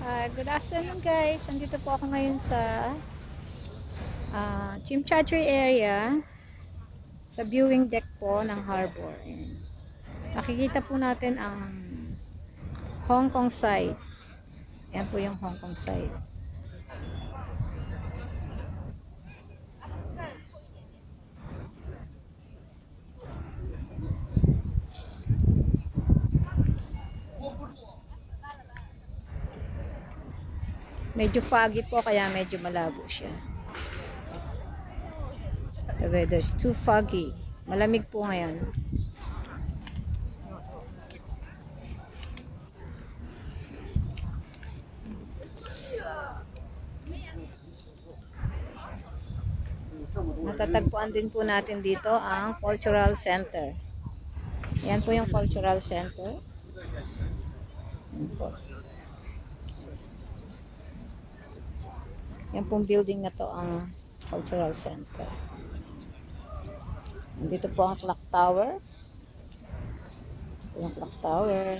Good afternoon guys. Andito po ako ngayon sa Chimchachoy area sa viewing deck po ng harbor. Ayan. Makikita po natin ang Hong Kong side. Ayan po yung Hong Kong side. Medyo foggy po kaya medyo malabo siya. The weather's too foggy. Malamig po ngayon. Matatagpuan din po natin dito ang Cultural Center. Yan po yung Cultural Center. Yan po. Yan pong building na to ang Cultural Center. Dito po ang clock tower. Ito yung clock tower.